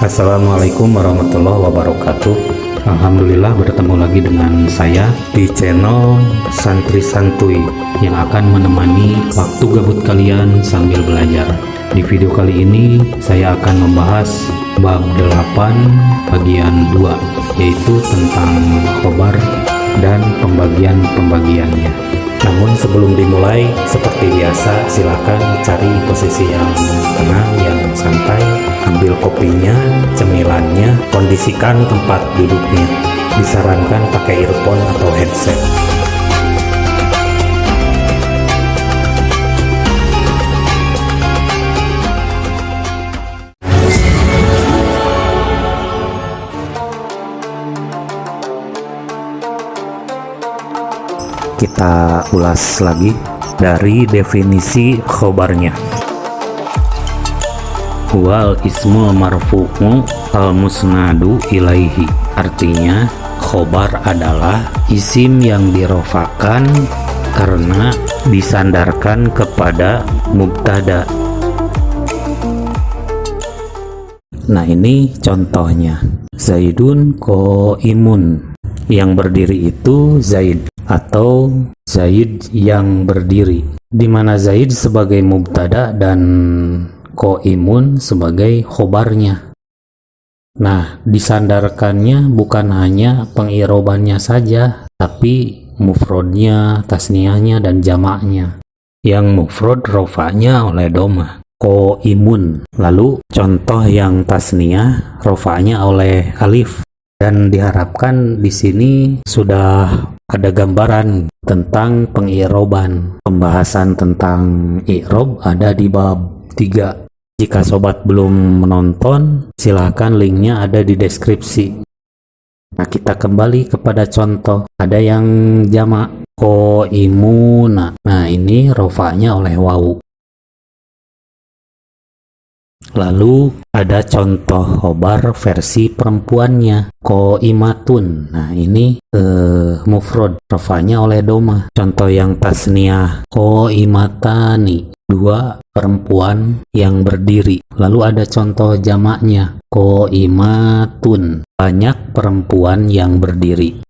Assalamualaikum warahmatullahi wabarakatuh. Alhamdulillah bertemu lagi dengan saya di channel Santri Santuy yang akan menemani waktu gabut kalian sambil belajar. Di video kali ini saya akan membahas bab 8 bagian 2, yaitu tentang khobar dan pembagian-pembagiannya. Namun sebelum dimulai, seperti biasa silakan cari posisi yang tenang, yang santai, ambil kopinya, cemilannya, kondisikan tempat duduknya. Disarankan pakai earphone atau headset. Kita ulas lagi dari definisi khobarnya. Wal ismul marfu'u al musnadu ilaihi. Artinya khobar adalah isim yang dirofakan karena disandarkan kepada mubtada. Nah, ini contohnya. Zaidun qaimun. Yang berdiri itu Zaid atau Zaid yang berdiri, di mana Zaid sebagai mubtada dan qaimun sebagai khobarnya. Nah, disandarkannya bukan hanya pengirobannya saja, tapi mufrodnya, tasniahnya, dan jamaknya. Yang mufrod rofanya oleh doma, qaimun. Lalu contoh yang tasniah rofanya oleh alif. Dan diharapkan di sini sudah ada gambaran tentang pengiroban. Pembahasan tentang i'rob ada di bab 3. Jika sobat belum menonton, silahkan linknya ada di deskripsi. Nah, kita kembali kepada contoh. Ada yang jamak qaimuna. Nah, ini rofanya oleh wawu. Lalu ada contoh khobar versi perempuannya, qaimatun. Nah, ini mufrad, rofanya oleh doma. Contoh yang tasniah, qaimatani, 2 perempuan yang berdiri. Lalu ada contoh jamaknya, qaimatun, banyak perempuan yang berdiri.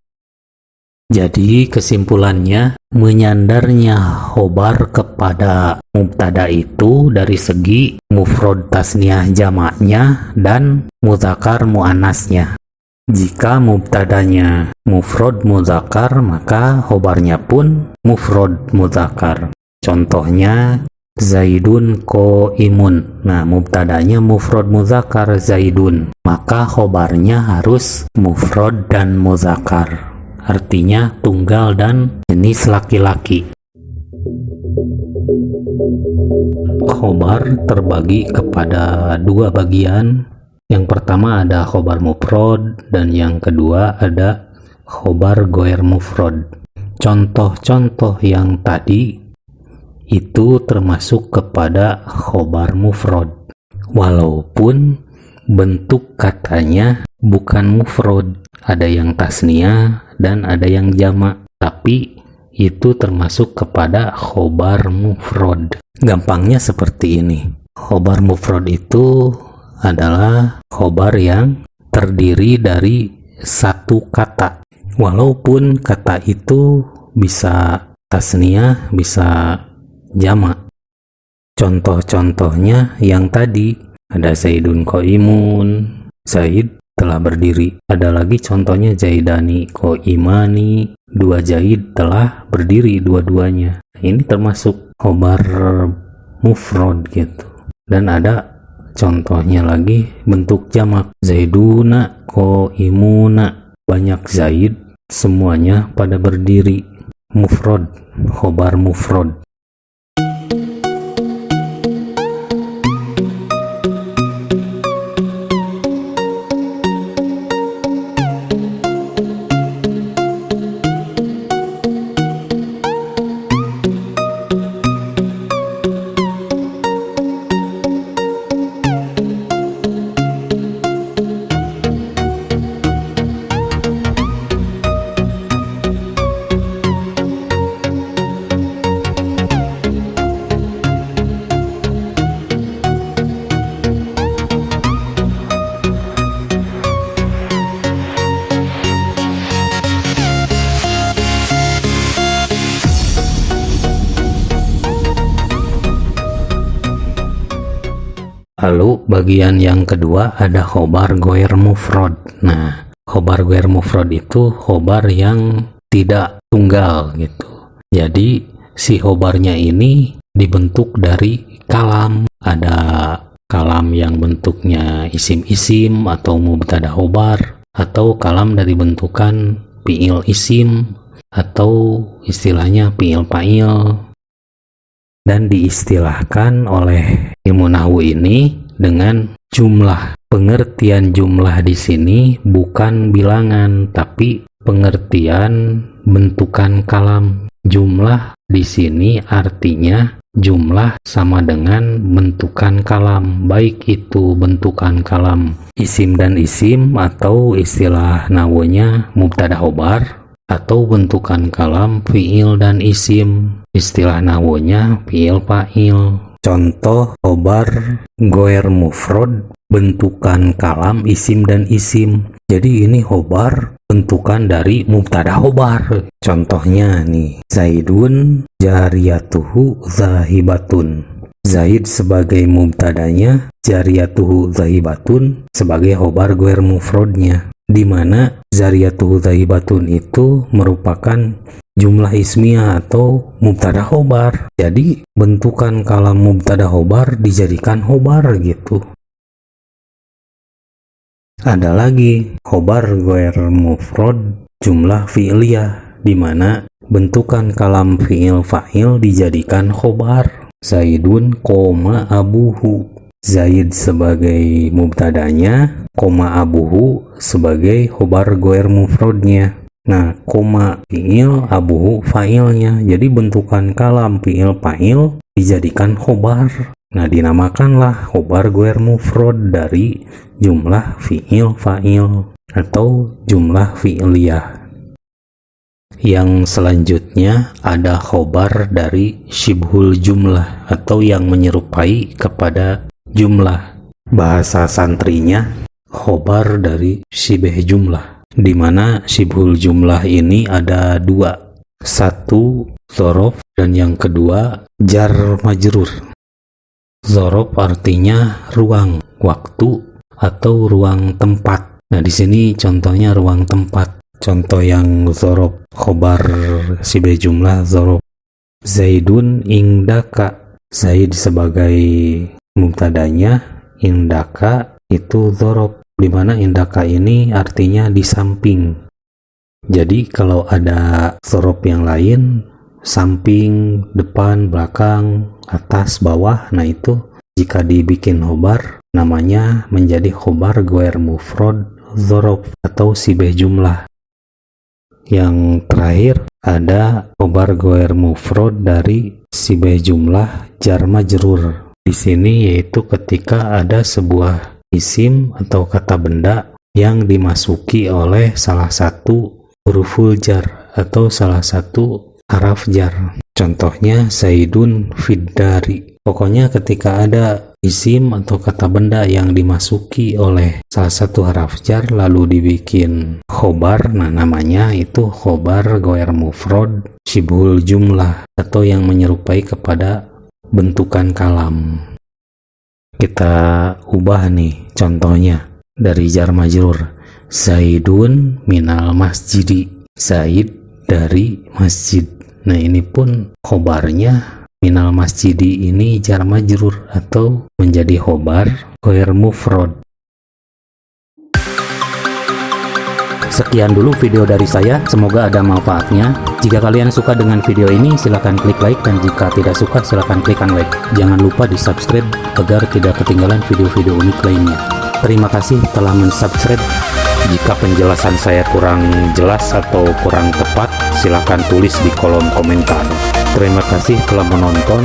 Jadi kesimpulannya, menyandarnya khobar kepada mubtada itu dari segi mufrad tasniah jamaknya dan mudzakkar muannasnya. Jika mubtadanya mufrad mudzakkar, maka khobarnya pun mufrad mudzakkar. Contohnya Zaidun qaimun. Nah, mubtadanya mufrad mudzakkar Zaidun, maka khobarnya harus mufrad dan mudzakkar. Artinya tunggal dan jenis laki-laki. Khobar terbagi kepada 2 bagian. Yang pertama ada khobar mufrad dan yang kedua ada khobar ghair mufrad. Contoh-contoh yang tadi itu termasuk kepada khobar mufrad, walaupun bentuk katanya bukan mufrad. Ada yang tasniah dan ada yang jamak, tapi itu termasuk kepada khobar mufrad. Gampangnya seperti ini. Khobar mufrad itu adalah khobar yang terdiri dari satu kata, walaupun kata itu bisa tasniah, bisa jamak. Contoh-contohnya yang tadi ada Zaidun qaimun, Zaid telah berdiri. Ada lagi contohnya Zaidani qaimani, 2 Zaid telah berdiri dua-duanya. Ini termasuk khobar mufrad gitu. Dan ada contohnya lagi bentuk jamak, Zaiduna qaimuna, banyak Zaid, semuanya pada berdiri. Mufrad, khobar mufrad. Lalu bagian yang kedua ada khobar goer mufrad. Nah, khobar goer mufrad itu khobar yang tidak tunggal gitu. Jadi si khobarnya ini dibentuk dari kalam. Ada kalam yang bentuknya isim-isim atau mubtada khobar, atau kalam dari bentukan fi'il isim atau istilahnya fi'il fa'il. Dan diistilahkan oleh ilmu nahwu ini dengan jumlah. Pengertian jumlah di sini bukan bilangan, tapi pengertian bentukan kalam. Jumlah di sini artinya jumlah sama dengan bentukan kalam, baik itu bentukan kalam isim dan isim atau istilah nahwunya mubtada khobar, atau bentukan kalam fi'il dan isim, istilah nahwunya fi'il fa'il. Contoh khobar goer mufrad, bentukan kalam isim dan isim. Jadi ini khobar bentukan dari mubtada khobar. Contohnya nih, Zaidun jariyatuhu zahibatun. Zaid sebagai mubtadanya, jariyatuhu zahibatun sebagai khobar goer mufradnya, di mana jariyatuhu zahibatun itu merupakan jumlah ismiyah atau mubtada khobar. Jadi bentukan kalam mubtada khobar dijadikan khobar gitu. Ada lagi khobar goer mufrad jumlah fi'liyah, di mana bentukan kalam fi'il fa'il dijadikan khobar. Zaidun koma abuhu. Zaid sebagai mubtadanya, koma abuhu sebagai khobar goer mufradnya. Nah, koma fi'il, abuhu fa'ilnya. Jadi bentukan kalam fi'il fa'il dijadikan khobar. Nah, dinamakanlah khobar goer mufrad dari jumlah fi'il fa'il atau jumlah fi'liyah. Yang selanjutnya ada khobar dari syibhul jumlah atau yang menyerupai kepada jumlah. Bahasa santrinya khobar dari syibh jumlah, di mana syibhul jumlah ini ada dua. Satu dzaraf dan yang kedua jar majrur. Dzaraf artinya ruang, waktu, atau ruang tempat. Nah, di sini contohnya ruang tempat. Contoh yang dzaraf khobar syibh jumlah dzaraf. Zaidun indaka. Zaid sebagai mubtadanya, indaka itu dzaraf, di mana indaka ini artinya di samping. Jadi kalau ada dzaraf yang lain, samping, depan, belakang, atas, bawah, nah itu jika dibikin khobar namanya menjadi khobar goer mufrad dzaraf atau syibh jumlah. Yang terakhir ada khobar goer mufrad dari syibh jumlah jar majrur. Di sini yaitu ketika ada sebuah isim atau kata benda yang dimasuki oleh salah satu huruful jar atau salah satu haraf jar. Contohnya Zaidun fiddari. Pokoknya ketika ada isim atau kata benda yang dimasuki oleh salah satu haraf jar lalu dibikin khobar, nah namanya itu khobar goer mufrad syibhul jumlah atau yang menyerupai kepada bentukan kalam. Kita ubah nih contohnya dari jar majrur. Zaidun minal masjidi. Zaid dari masjid. Nah, ini pun khobarnya minal masjidi ini jar majrur atau menjadi khobar goer mufrad. Sekian dulu video dari saya, semoga ada manfaatnya. Jika kalian suka dengan video ini, silahkan klik like, dan jika tidak suka, silahkan klik unlike. Jangan lupa di subscribe agar tidak ketinggalan video-video unik lainnya. Terima kasih telah mensubscribe. Jika penjelasan saya kurang jelas atau kurang tepat, silahkan tulis di kolom komentar. Terima kasih telah menonton.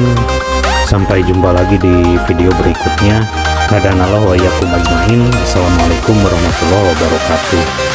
Sampai jumpa lagi di video berikutnya. Hadanallahu wa iyyakum ajmain. Assalamualaikum warahmatullahi wabarakatuh.